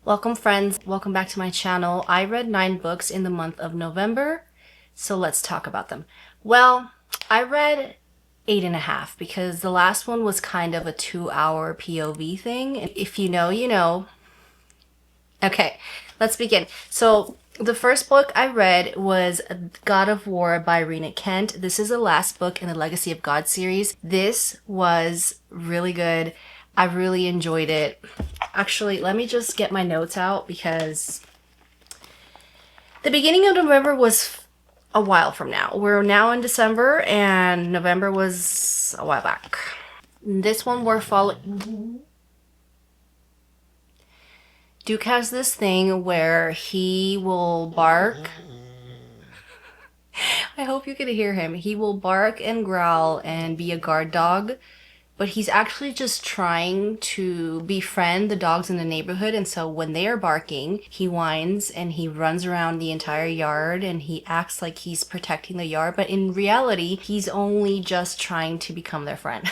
Welcome friends, welcome back to my channel. I read 9 books in the month of November, so let's talk about them. Well, I read 8.5 because the last one was kind of a 2-hour POV thing. If you know, you know. Okay, let's begin. So the first book I read was God of War by Rena Kent. This is the last book in the Legacy of God series. This was really good. I really enjoyed it. Actually, let me just get my notes out because the beginning of November was a while from now. We're now in December and November was a while back. This one we're following. Duke has this thing where he will bark. I hope you can hear him. He will bark and growl and be a guard dog, but he's actually just trying to befriend the dogs in the neighborhood. And so when they are barking, he whines and he runs around the entire yard and he acts like he's protecting the yard. But in reality, he's only just trying to become their friend.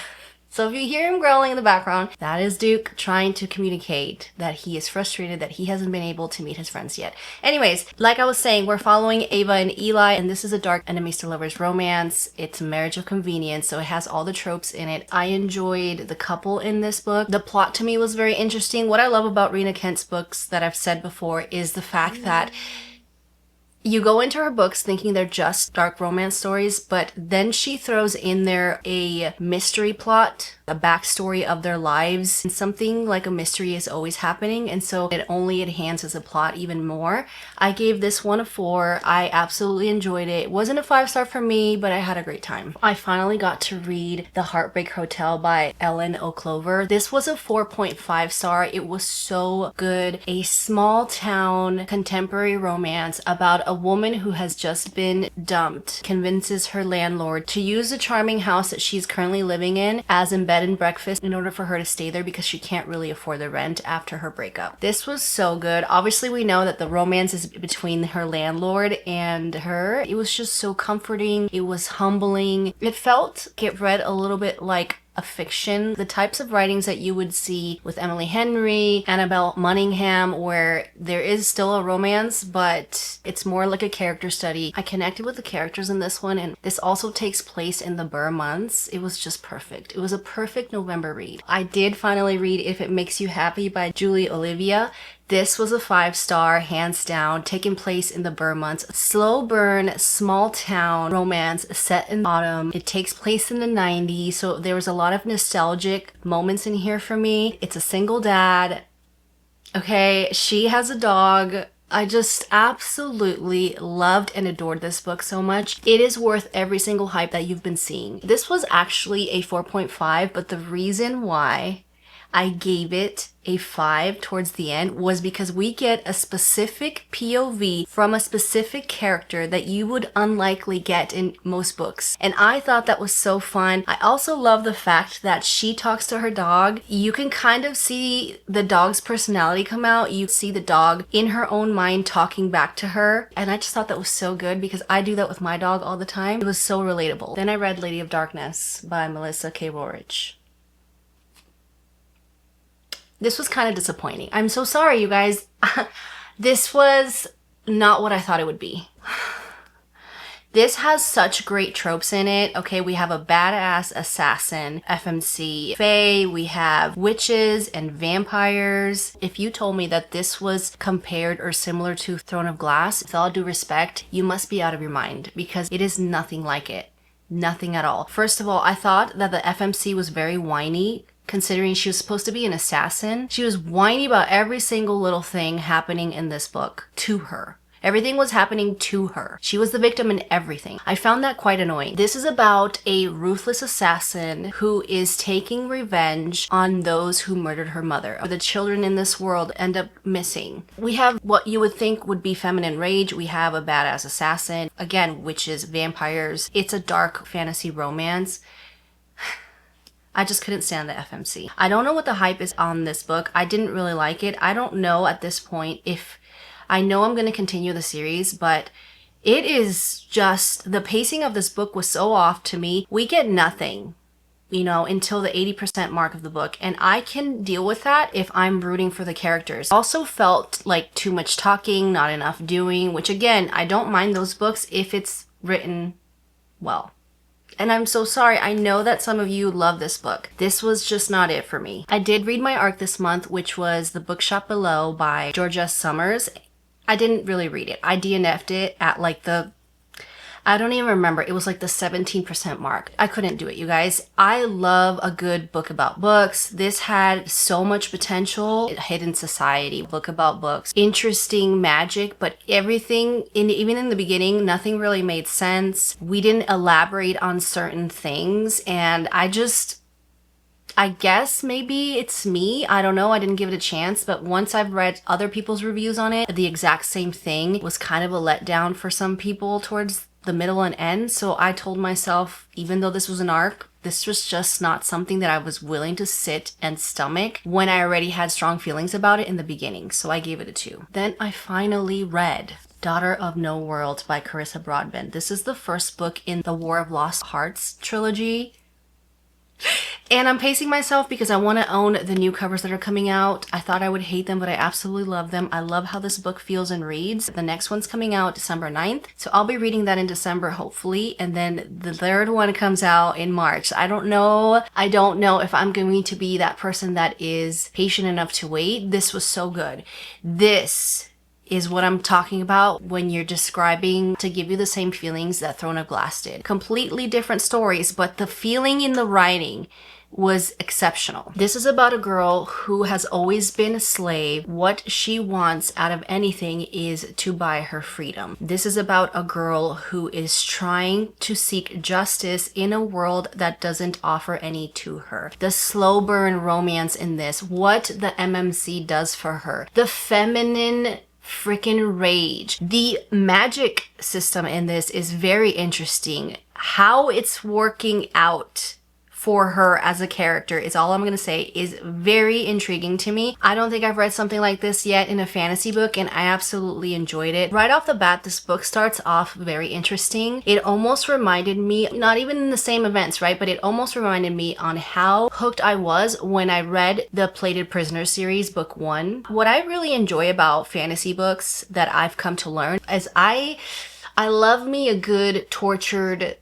So if you hear him growling in the background, that is Duke trying to communicate that he is frustrated that he hasn't been able to meet his friends yet. Anyways, like I was saying, we're following Ava and Eli, and this is a dark enemies to lovers romance. It's a marriage of convenience, so it has all the tropes in it. I enjoyed the couple in this book. The plot to me was very interesting. What I love about Rena Kent's books that I've said before is the fact that you go into her books thinking they're just dark romance stories, but then she throws in there a mystery plot, a backstory of their lives, and something like a mystery is always happening, and so it only enhances the plot even more. I gave this one a 4. I absolutely enjoyed it. It wasn't a 5-star for me, but I had a great time. I finally got to read The Heartbreak Hotel by Ellen O'Clover. This was a 4.5 star. It was so good. A small town contemporary romance about a woman who has just been dumped convinces her landlord to use the charming house that she's currently living in as a bed and breakfast in order for her to stay there because she can't really afford the rent after her breakup. This was so good. Obviously, we know that the romance is between her landlord and her. It was just so comforting. It was humbling. It felt, it read a little bit like a fiction, the types of writings that you would see with Emily Henry, Annabelle Munningham, where there is still a romance, but it's more like a character study. I connected with the characters in this one, and this also takes place in the Burr months. It was just perfect. It was a perfect November read. I did finally read If It Makes You Happy by Julie Olivia. This was a 5-star, hands down, taking place in the Burr months. Slow burn, small town romance set in autumn. It takes place in the 90s, so there was a lot of nostalgic moments in here for me. It's a single dad. Okay, she has a dog. I just absolutely loved and adored this book so much. It is worth every single hype that you've been seeing. This was actually a 4.5, but the reason why I gave it a 5 towards the end was because we get a specific POV from a specific character that you would unlikely get in most books. And I thought that was so fun. I also love the fact that she talks to her dog. You can kind of see the dog's personality come out. You see the dog in her own mind talking back to her. And I just thought that was so good because I do that with my dog all the time. It was so relatable. Then I read Lady of Darkness by Melissa K. Rorich. This was kind of disappointing. I'm so sorry, you guys. This was not what I thought it would be. This has such great tropes in it. Okay, we have a badass assassin, FMC fae, we have witches and vampires. If you told me that this was compared or similar to Throne of Glass, with all due respect, you must be out of your mind because it is nothing like it. Nothing at all. First of all, I thought that the FMC was very whiny. Considering she was supposed to be an assassin, she was whiny about every single little thing happening in this book to her. Everything was happening to her. She was the victim in everything. I found that quite annoying. This is about a ruthless assassin who is taking revenge on those who murdered her mother. The children in this world end up missing. We have what you would think would be feminine rage. We have a badass assassin. Again, witches, vampires. It's a dark fantasy romance. I just couldn't stand the FMC. I don't know what the hype is on this book. I didn't really like it. I don't know at this point if I know I'm going to continue the series, but it is just, the pacing of this book was so off to me. We get nothing. you know, until the 80% mark of the book. And I can deal with that if I'm rooting for the characters. Also felt like too much talking, not enough doing, which again, I don't mind those books if it's written well. And I'm so sorry. I know that some of you love this book. This was just not it for me. I did read my ARC this month, which was The Bookshop Below by Georgia Summers. I didn't really read it. I DNF'd it at like I don't even remember. It was like the 17% mark. I couldn't do it, you guys. I love a good book about books. This had so much potential. Hidden Society, book about books, interesting magic, but everything, even in the beginning, nothing really made sense. We didn't elaborate on certain things, and I guess maybe it's me. I don't know. I didn't give it a chance. But once I've read other people's reviews on it, the exact same thing was kind of a letdown for some people towards the middle and end. So I told myself, even though this was an ARC, this was just not something that I was willing to sit and stomach when I already had strong feelings about it in the beginning. So I gave it a 2. Then I finally read Daughter of No Worlds by Carissa Broadbent. This is the first book in the War of Lost Hearts trilogy. And I'm pacing myself because I want to own the new covers that are coming out. I thought I would hate them, but I absolutely love them. I love how this book feels and reads. The next one's coming out December 9th. So I'll be reading that in December, hopefully. And then the third one comes out in March. I don't know if I'm going to be that person that is patient enough to wait. This was so good. This is what I'm talking about when you're describing to give you the same feelings that Throne of Glass did. Completely different stories, but the feeling in the writing was exceptional. This is about a girl who has always been a slave. What she wants out of anything is to buy her freedom. This is about a girl who is trying to seek justice in a world that doesn't offer any to her. The slow burn romance in this, what the MMC does for her, the feminine freaking rage. The magic system in this is very interesting. How it's working out for her as a character is all I'm going to say, is very intriguing to me. I don't think I've read something like this yet in a fantasy book, and I absolutely enjoyed it. Right off the bat, this book starts off very interesting. It almost reminded me, not even in the same events, right? But it almost reminded me on how hooked I was when I read the Plated Prisoner series, book 1. What I really enjoy about fantasy books that I've come to learn is I love me a good tortured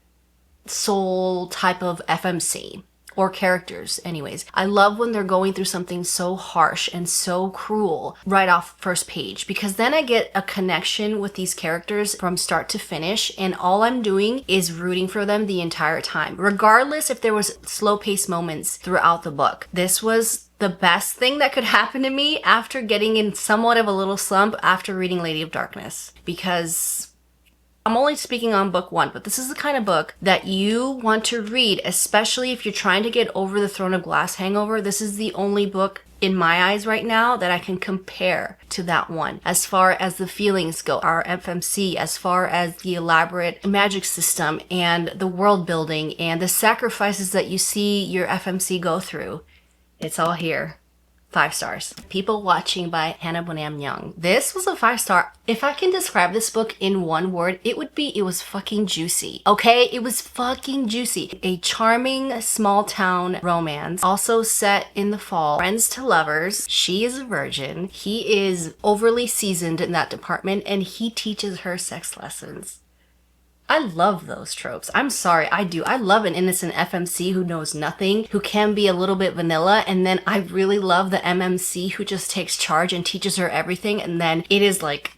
soul type of FMC, or characters anyways. I love when they're going through something so harsh and so cruel right off first page, because then I get a connection with these characters from start to finish, and all I'm doing is rooting for them the entire time, regardless if there was slow paced moments throughout the book. This was the best thing that could happen to me after getting in somewhat of a little slump after reading Lady of Darkness, because I'm only speaking on book 1, but this is the kind of book that you want to read, especially if you're trying to get over the Throne of Glass hangover. This is the only book in my eyes right now that I can compare to that one as far as the feelings go, our FMC, as far as the elaborate magic system and the world building and the sacrifices that you see your FMC go through. It's all here. 5 stars. People Watching by Hannah Bonham Young. This was a 5 star. If I can describe this book in one word, it would be, it was fucking juicy. Okay? It was fucking juicy. A charming small town romance, also set in the fall. Friends to lovers. She is a virgin. He is overly seasoned in that department, and he teaches her sex lessons. I love those tropes. I'm sorry, I do. I love an innocent FMC who knows nothing, who can be a little bit vanilla, and then I really love the MMC who just takes charge and teaches her everything, and then it is like,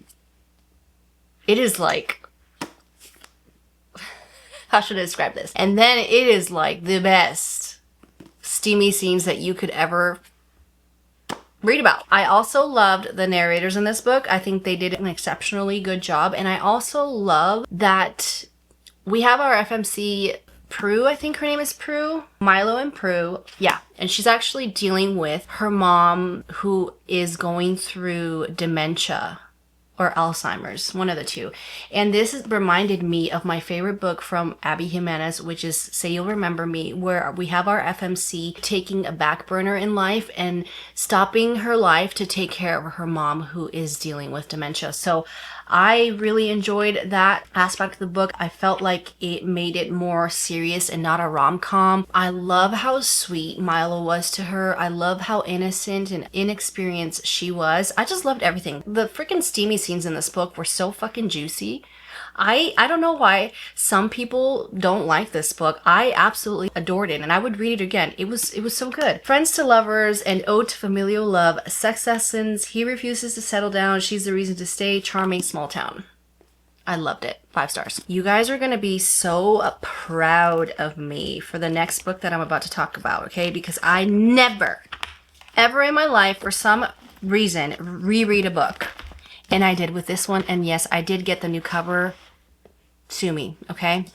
how should I describe this? And then it is like the best steamy scenes that you could ever read about. I also loved the narrators in this book. I think they did an exceptionally good job. And I also love that we have our FMC Prue, I think her name is Prue, Milo and Prue. Yeah. And she's actually dealing with her mom who is going through dementia or Alzheimer's, one of the two. And reminded me of my favorite book from Abby Jimenez, which is Say You'll Remember Me, where we have our FMC taking a back burner in life and stopping her life to take care of her mom who is dealing with dementia. So I really enjoyed that aspect of the book. I felt like it made it more serious and not a rom-com. I love how sweet Milo was to her. I love how innocent and inexperienced she was. I just loved everything. The freaking steamy scenes in this book were so fucking juicy. I don't know why some people don't like this book. I absolutely adored it and I would read it again. It was so good. Friends to Lovers and Ode to Familial Love, sex lessons, he refuses to settle down, she's the reason to stay, charming small town. I loved it. 5 stars. You guys are going to be so proud of me for the next book that I'm about to talk about, okay? Because I never, ever in my life, for some reason, reread a book. And I did with this one. And yes, I did get the new cover. Sue me, okay?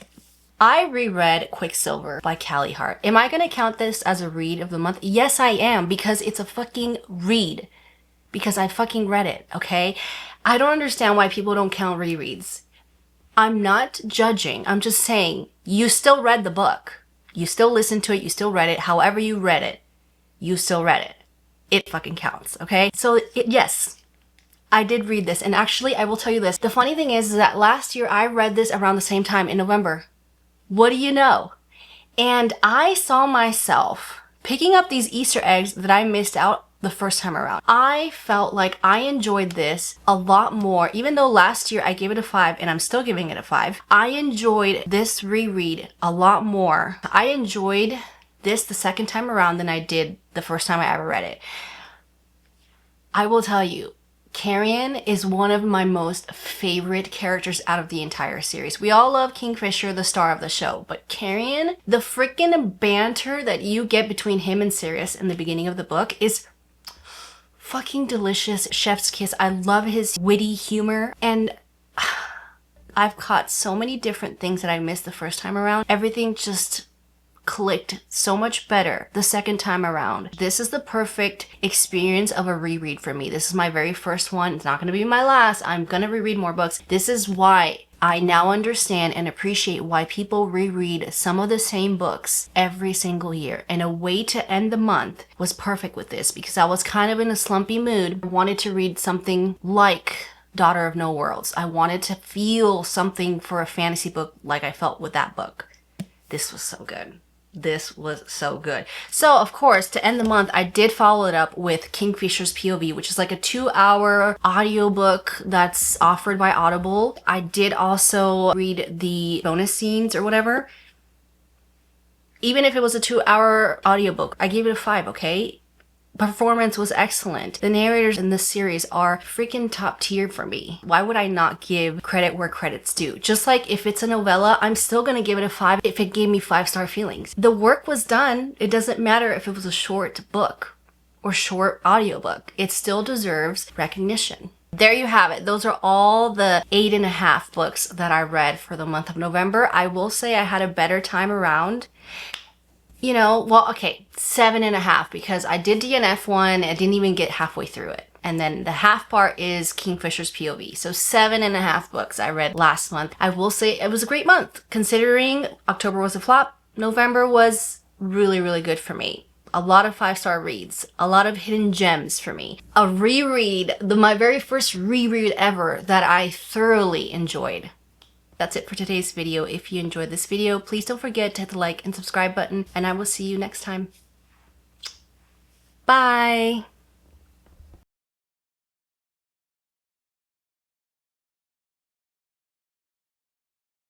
I reread Quicksilver by Callie Hart. Am I going to count this as a read of the month? Yes, I am, because it's a fucking read. Because I fucking read it, okay? I don't understand why people don't count rereads. I'm not judging. I'm just saying, you still read the book. You still listened to it. You still read it. However you read it, you still read it. It fucking counts, okay? So, yes. I did read this, and actually I will tell you this. The funny thing is that last year I read this around the same time in November. What do you know? And I saw myself picking up these Easter eggs that I missed out the first time around. I felt like I enjoyed this a lot more, even though last year I gave it a 5 and I'm still giving it a 5. I enjoyed this reread a lot more. I enjoyed this the second time around than I did the first time I ever read it. I will tell you, Carrion is one of my most favorite characters out of the entire series. We all love Kingfisher, the star of the show, but Carrion, the freaking banter that you get between him and Sirius in the beginning of the book is fucking delicious. Chef's kiss. I love his witty humor, and I've caught so many different things that I missed the first time around. Everything just clicked so much better the second time around. This is the perfect experience of a reread for me. This is my very first one. It's not going to be my last. I'm going to reread more books. This is why I now understand and appreciate why people reread some of the same books every single year. And a way to end the month was perfect with this, because I was kind of in a slumpy mood. I wanted to read something like Daughter of No Worlds. I wanted to feel something for a fantasy book like I felt with that book. This was so good. This was so good. So, of course, to end the month, I did follow it up with Kingfisher's POV, which is like a 2-hour audiobook that's offered by Audible. I did also read the bonus scenes or whatever. Even if it was a 2-hour audiobook, I gave it a 5, okay? Performance was excellent. The narrators in this series are freaking top tier for me. Why would I not give credit where credit's due? Just like if it's a novella, I'm still gonna give it a 5 if it gave me 5-star feelings. The work was done. It doesn't matter if it was a short book or short audiobook. It still deserves recognition. There you have it. Those are all the 8.5 books that I read for the month of November. I will say I had a better time around. You know, well, okay, 7.5, because I did DNF one. I didn't even get halfway through it. And then the half part is Kingfisher's POV. So 7.5 books I read last month. I will say it was a great month. Considering October was a flop, November was really, really good for me. A lot of 5-star reads, a lot of hidden gems for me. A reread, my very first reread ever that I thoroughly enjoyed. That's it for today's video. If you enjoyed this video, please don't forget to hit the like and subscribe button, and I will see you next time. Bye!